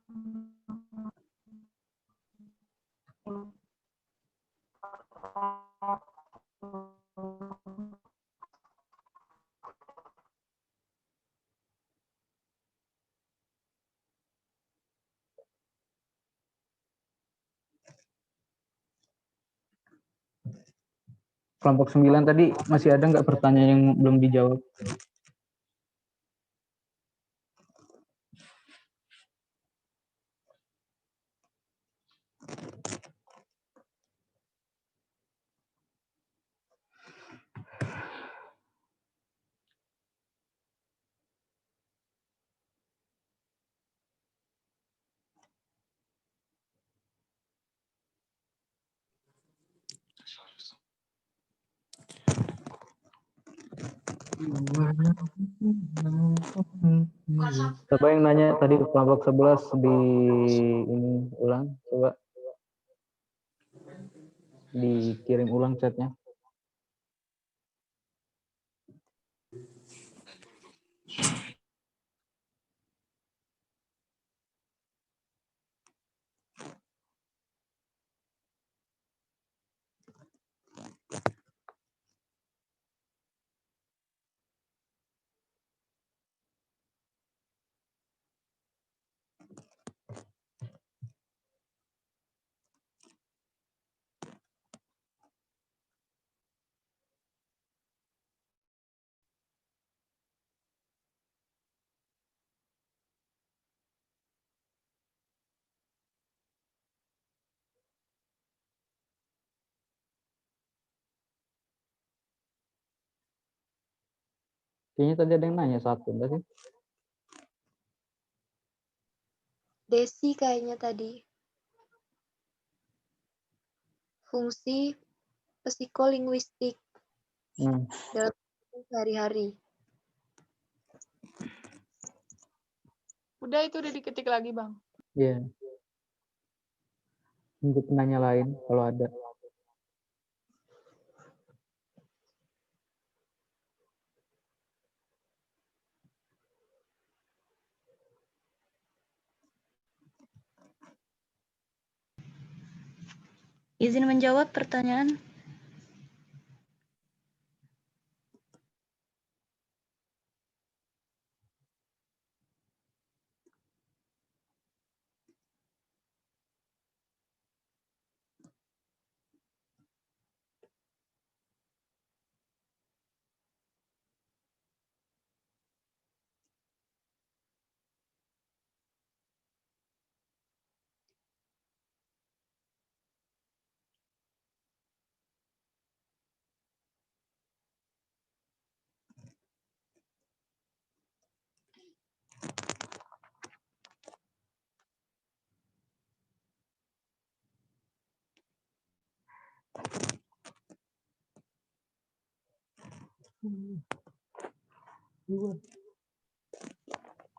Kelompok 9 tadi masih ada nggak pertanyaan yang belum dijawab? Coba yang nanya tadi kelompok 11 di ini ulang, coba dikirim ulang chatnya. Kayaknya tadi ada yang nanya satu, enggak sih? Desi kayaknya tadi. Fungsi psikolinguistik dalam sehari-hari. Udah itu udah diketik lagi, Bang. Iya. Untuk penanya lain kalau ada. Izin menjawab pertanyaan.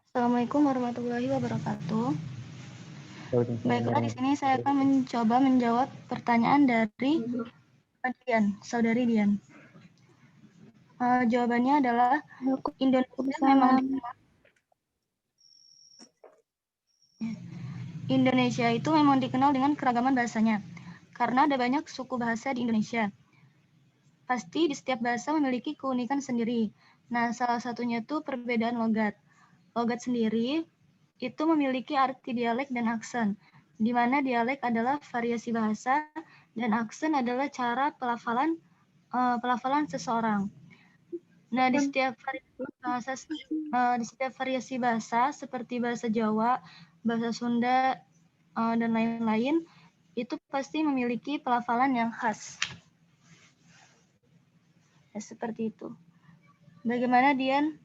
Assalamualaikum warahmatullahi wabarakatuh. Baiklah, di sini saya akan mencoba menjawab pertanyaan dari Dian, saudari Dian. Jawabannya adalah Indonesia itu memang dikenal dengan keragaman bahasanya, karena ada banyak suku bahasa di Indonesia. Pasti di setiap bahasa memiliki keunikan sendiri. Nah, salah satunya itu perbedaan logat. Logat sendiri itu memiliki arti dialek dan aksen, di mana dialek adalah variasi bahasa dan aksen adalah cara pelafalan seseorang. Nah, di setiap variasi bahasa seperti bahasa Jawa, bahasa Sunda, dan lain-lain, itu pasti memiliki pelafalan yang khas. Ya, seperti itu. Bagaimana, Dian?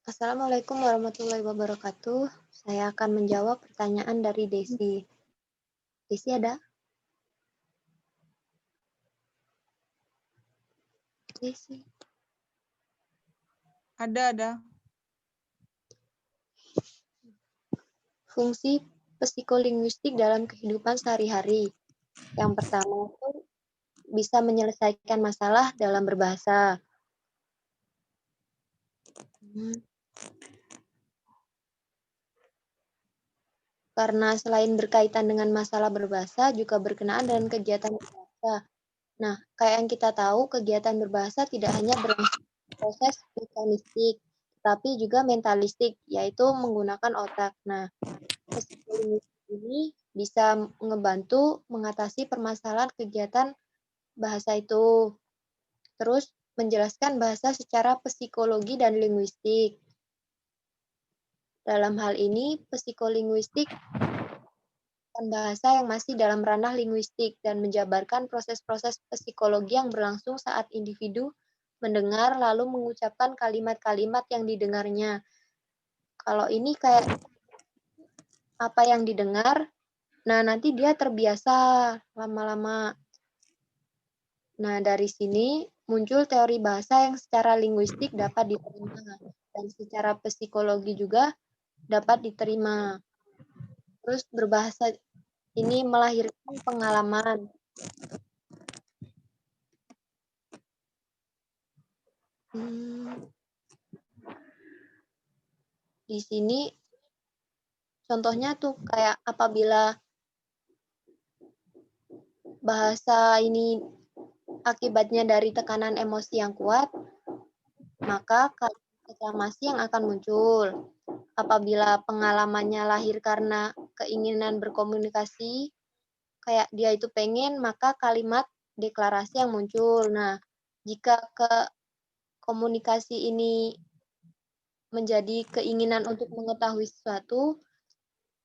Assalamualaikum warahmatullahi wabarakatuh. Saya akan menjawab pertanyaan dari Desi. Desi ada? Desi. Ada. Fungsi psikolinguistik dalam kehidupan sehari-hari. Yang pertama itu bisa menyelesaikan masalah dalam berbahasa. Karena selain berkaitan dengan masalah berbahasa, juga berkenaan dengan kegiatan berbahasa. Nah, kayak yang kita tahu, kegiatan berbahasa tidak hanya proses mekanistik, tapi juga mentalistik, yaitu menggunakan otak. Nah, psikolinguistik ini bisa ngebantu mengatasi permasalahan kegiatan bahasa itu. Terus menjelaskan bahasa secara psikologi dan linguistik. Dalam hal ini, psikolinguistik bahasa yang masih dalam ranah linguistik dan menjabarkan proses-proses psikologi yang berlangsung saat individu mendengar lalu mengucapkan kalimat-kalimat yang didengarnya. Kalau ini kayak apa yang didengar, nah nanti dia terbiasa lama-lama. Nah, dari sini muncul teori bahasa yang secara linguistik dapat diterima dan secara psikologi juga dapat diterima. Terus berbahasa ini melahirkan pengalaman. Di sini contohnya tuh kayak apabila bahasa ini akibatnya dari tekanan emosi yang kuat, maka reklamasi yang akan muncul. Apabila pengalamannya lahir karena keinginan berkomunikasi, kayak dia itu pengen, maka kalimat deklarasi yang muncul. Nah, jika komunikasi ini menjadi keinginan untuk mengetahui sesuatu,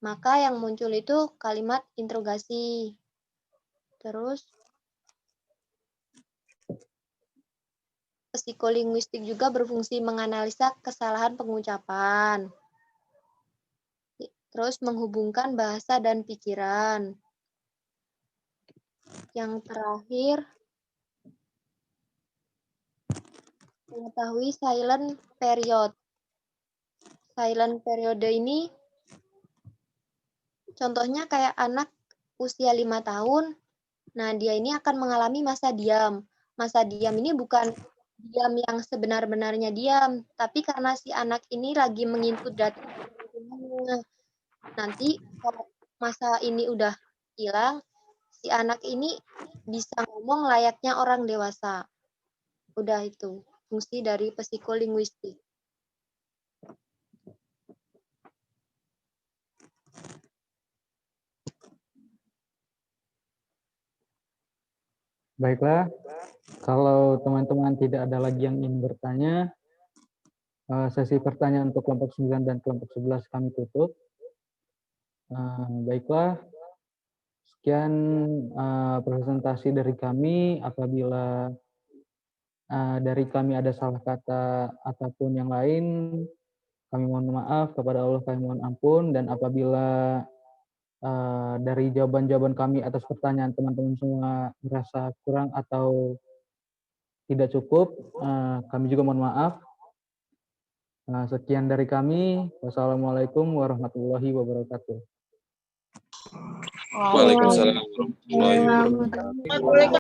maka yang muncul itu kalimat interogasi. Terus, psikolinguistik juga berfungsi menganalisa kesalahan pengucapan. Terus menghubungkan bahasa dan pikiran. Yang terakhir, mengetahui silent period. Silent period ini contohnya kayak anak usia 5 tahun, nah dia ini akan mengalami masa diam. Masa diam ini bukan diam yang sebenar-benarnya diam, tapi karena si anak ini lagi menginput data. Nanti kalau masa ini udah hilang, si anak ini bisa ngomong layaknya orang dewasa. Udah itu, fungsi dari psikolinguistik. Baiklah, kalau teman-teman tidak ada lagi yang ingin bertanya, sesi pertanyaan untuk kelompok 9 dan kelompok 11 kami tutup. Baiklah, sekian presentasi dari kami. Apabila dari kami ada salah kata ataupun yang lain, kami mohon maaf, kepada Allah kami mohon ampun, dan apabila dari jawaban-jawaban kami atas pertanyaan teman-teman semua merasa kurang atau tidak cukup, kami juga mohon maaf. Sekian dari kami. Wassalamualaikum warahmatullahi wabarakatuh. Waalaikumsalam warahmatullahi wabarakatuh.